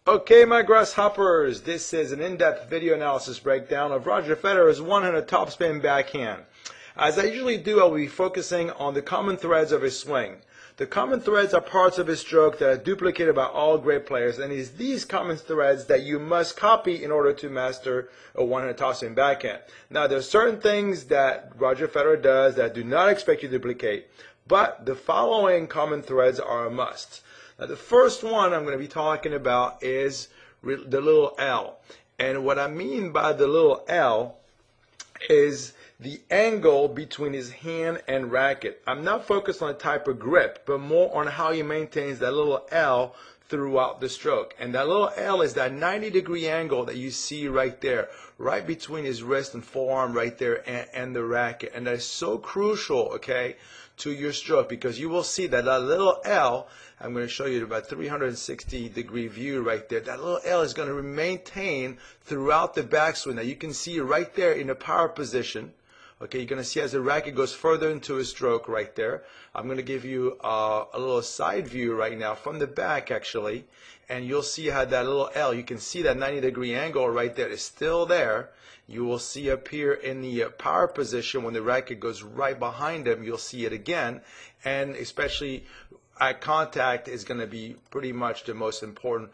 Okay, my grasshoppers, this is an in-depth video analysis breakdown of Roger Federer's 100 topspin backhand. As I usually do, I'll be focusing on the common threads of his swing. The common threads are parts of his stroke that are duplicated by all great players, and it's these common threads that you must copy in order to master a 100 topspin backhand. Now, there are certain things that Roger Federer does that I do not expect you to duplicate, but the following common threads are a must. Now, the first one I'm going to be talking about is the little L. And what I mean by the little L is the angle between his hand and racket. I'm not focused on the type of grip, but more on how he maintains that little L throughout the stroke. And that little L is that 90-degree angle that you see right there, right between his wrist and forearm right there and the racket. And that is so crucial, okay, to your stroke, because you will see that little L, I'm going to show you about 360-degree view right there. That little L is going to maintain throughout the backswing. Now you can see right there in the power position. Okay, you're going to see as the racket goes further into his stroke right there. I'm going to give you a little side view right now from the back actually, and you'll see how that little L, you can see that 90-degree angle right there is still there. You will see up here in the power position when the racket goes right behind him, you'll see it again, and especially eye contact is going to be pretty much the most important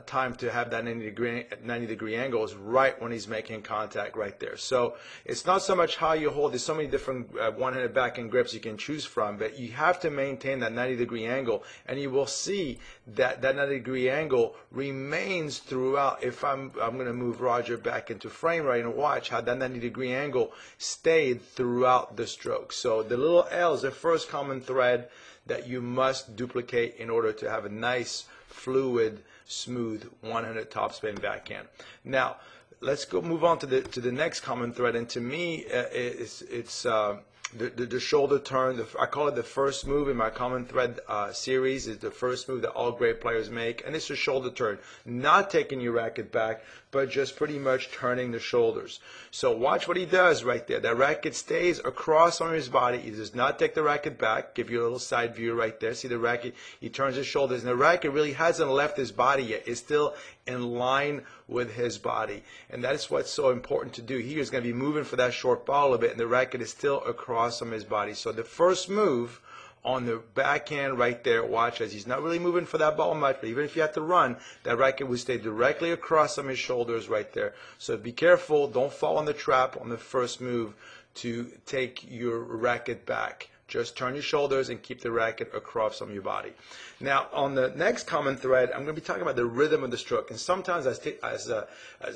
time to have that 90-degree angle is right when he's making contact right there. So it's not so much how you hold. There's so many different one-handed backhand grips you can choose from, but you have to maintain that 90-degree angle, and you will see that that 90-degree angle remains throughout. If I'm going to move Roger back into frame right and watch how that 90-degree angle stayed throughout the stroke. So the little L is the first common thread that you must duplicate in order to have a nice, fluid, smooth 100 topspin backhand. Now, let's move on to the next common thread, and to me, it's the shoulder turn. I call it the first move in my common thread series. Is the first move that all great players make, and it's a shoulder turn, not taking your racket back, but just pretty much turning the shoulders. So watch what he does right there. That racket stays across on his body. He does not take the racket back. Give you a little side view right there. See the racket? He turns his shoulders, and the racket really hasn't left his body yet. It's still in line with his body, and that's what's so important to do. He is going to be moving for that short ball a bit, and the racket is still across from his body. So the first move on the backhand right there, watch as he's not really moving for that ball much, but even if you have to run, that racket will stay directly across from his shoulders right there. So be careful, don't fall in the trap on the first move to take your racket back. Just turn your shoulders and keep the racket across from your body. Now, on the next common thread, I'm going to be talking about the rhythm of the stroke. And sometimes as a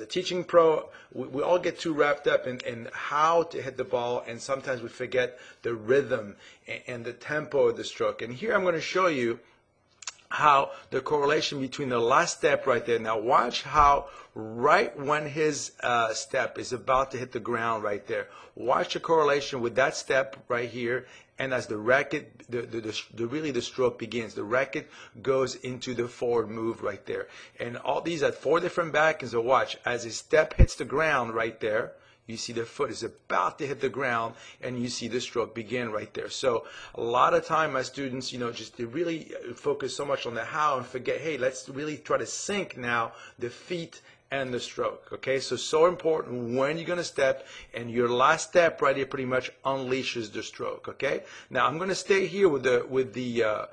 teaching pro, we all get too wrapped up in how to hit the ball, and sometimes we forget the rhythm and the tempo of the stroke. And here I'm going to show you how the correlation between the last step right there. Now watch how right when his step is about to hit the ground right there, watch the correlation with that step right here, and as the racket, really the stroke begins, the racket goes into the forward move right there. And all these are 4 different backhands. So watch as his step hits the ground right there. You see the foot is about to hit the ground, and you see the stroke begin right there. So a lot of time my students, just to really focus so much on the how and forget, hey, let's really try to sync now the feet and the stroke. Okay, so important when you're going to step, and your last step right here pretty much unleashes the stroke. Okay, now I'm going to stay here with that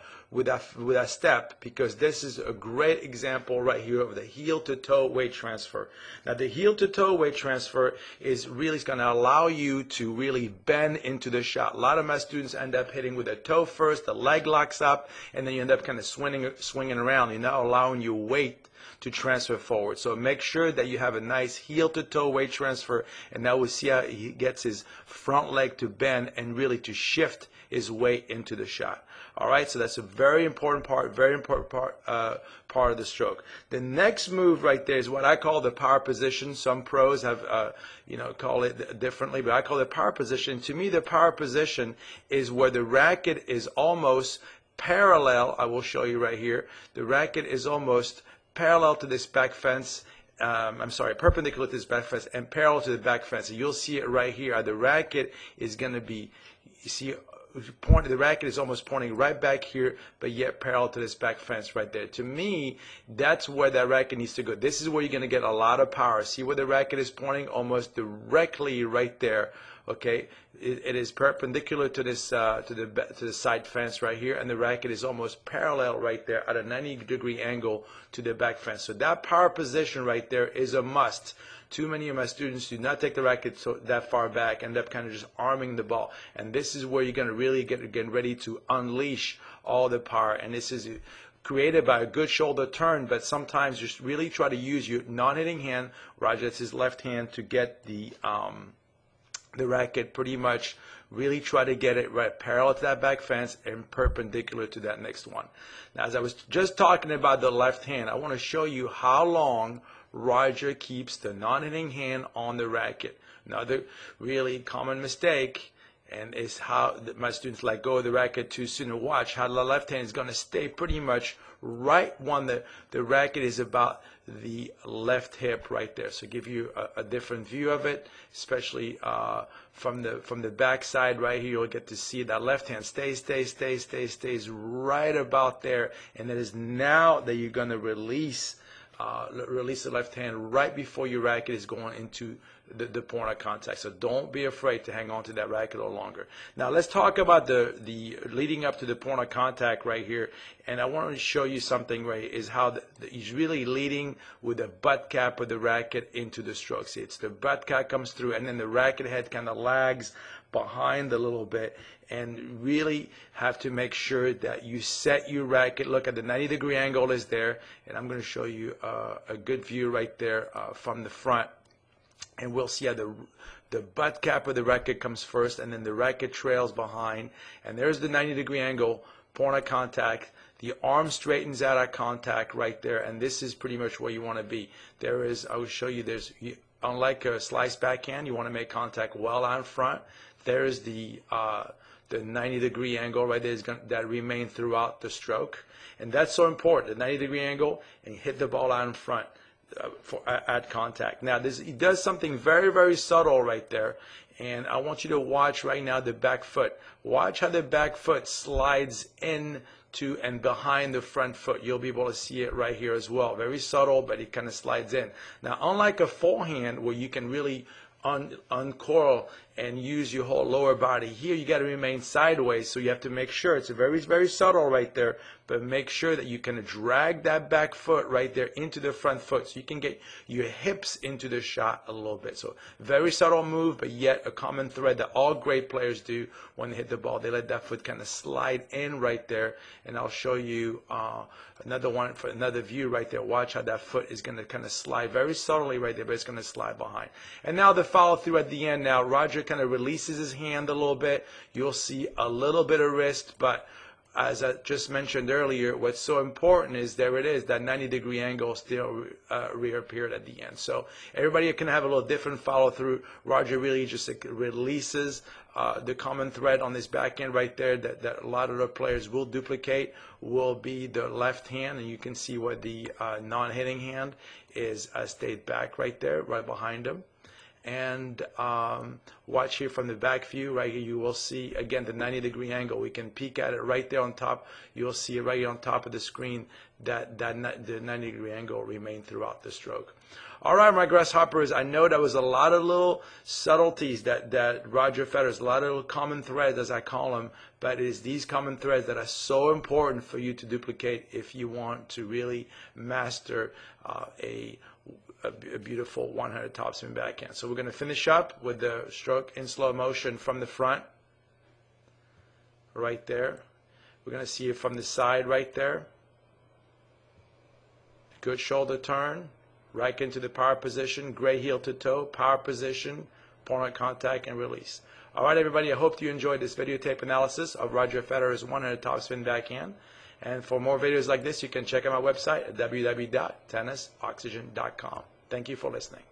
step, because this is a great example right here of the heel to toe weight transfer. Now the heel to toe weight transfer is really going to allow you to really bend into the shot. A lot of my students end up hitting with a toe first, the leg locks up, and then you end up kind of swinging around. You're not allowing your weight to transfer forward. So make sure that you have a nice heel to toe weight transfer, and now we'll see how he gets his front leg to bend and really to shift his weight into the shot. All right, so that's a very important part of the stroke. The next move right there is what I call the power position. Some pros have call it differently, but I call it power position. To me, the power position is where the racket is almost parallel. I will show you right here. The racket is almost parallel to this back fence. Perpendicular to this back fence and parallel to the back fence. And you'll see it right here. The racket is going to be, you see, the racket is almost pointing right back here, but yet parallel to this back fence right there. To me, that's where that racket needs to go. This is where you're going to get a lot of power. See where the racket is pointing? Almost directly right there. Okay, it is perpendicular to this to the side fence right here, and the racket is almost parallel right there at a 90-degree angle to the back fence. So that power position right there is a must. Too many of my students do not take the racket that far back, end up kind of just arming the ball, and this is where you're going to really get ready to unleash all the power. And this is created by a good shoulder turn, but sometimes just really try to use your non-hitting hand. Roger, that's his left hand, to get the racket pretty much, really try to get it right parallel to that back fence and perpendicular to that next one. Now, as I was just talking about the left hand, I want to show you how long Roger keeps the non-hitting hand on the racket. Another really common mistake, and is how my students let go of the racket too soon. And watch how the left hand is going to stay pretty much right when the racket is about the left hip right there. So give you a different view of it, especially from the back side right here. You'll get to see that left hand stays right about there, and it is now that you're going to release the left hand right before your racket is going into the point of contact. So don't be afraid to hang on to that racket a little longer. Now let's talk about the leading up to the point of contact right here. And I want to show you something, right, is how he's really leading with the butt cap of the racket into the stroke. See, it's the butt cap comes through, and then the racket head kind of lags behind a little bit, and really have to make sure that you set your racket. Look at the 90-degree angle is there, and I'm going to show you a good view right there from the front. And we'll see how the butt cap of the racket comes first, and then the racket trails behind. And there's the 90-degree angle, point of contact. The arm straightens out at contact right there, and this is pretty much where you want to be. There is, I will show you, unlike a slice backhand, you want to make contact well out in front. There is the 90-degree angle right there that remain throughout the stroke. And that's so important, the 90-degree angle, and hit the ball out in front. At contact. Now he does something very, very subtle right there, and I want you to watch right now the back foot. Watch how the back foot slides in to and behind the front foot. You'll be able to see it right here as well. Very subtle, but it kind of slides in. Now, unlike a forehand where you can really uncoil and use your whole lower body, here you got to remain sideways, so you have to make sure it's very, very subtle right there, but make sure that you can drag that back foot right there into the front foot, so you can get your hips into the shot a little bit. So very subtle move, but yet a common thread that all great players do when they hit the ball. They let that foot kind of slide in right there, and I'll show you another one for another view right there. Watch how that foot is going to kind of slide very subtly right there, but it's going to slide behind. And now the follow through at the end. Now Roger kind of releases his hand a little bit. You'll see a little bit of wrist, but as I just mentioned earlier, what's so important is there it is, that 90-degree angle still reappeared at the end. So everybody can have a little different follow through. Roger really just releases the common thread on this backhand right there that a lot of the players will duplicate, will be the left hand, and you can see where the non-hitting hand is stayed back right there, right behind him. And watch here from the back view right here, you will see again the 90-degree angle. We can peek at it right there on top. You'll see it right here on top of the screen that the 90-degree angle remained throughout the stroke. All right, my grasshoppers, I know there was a lot of little subtleties that Roger Federer's, a lot of little common threads as I call them, but it is these common threads that are so important for you to duplicate if you want to really master a beautiful one-handed topspin backhand. So we're going to finish up with the stroke in slow motion from the front, right there. We're going to see it from the side right there. Good shoulder turn, right into the power position, great heel to toe, power position, point of contact, and release. All right, everybody, I hope you enjoyed this videotape analysis of Roger Federer's one-handed topspin backhand. And for more videos like this, you can check out my website at www.tennisoxygen.com. Thank you for listening.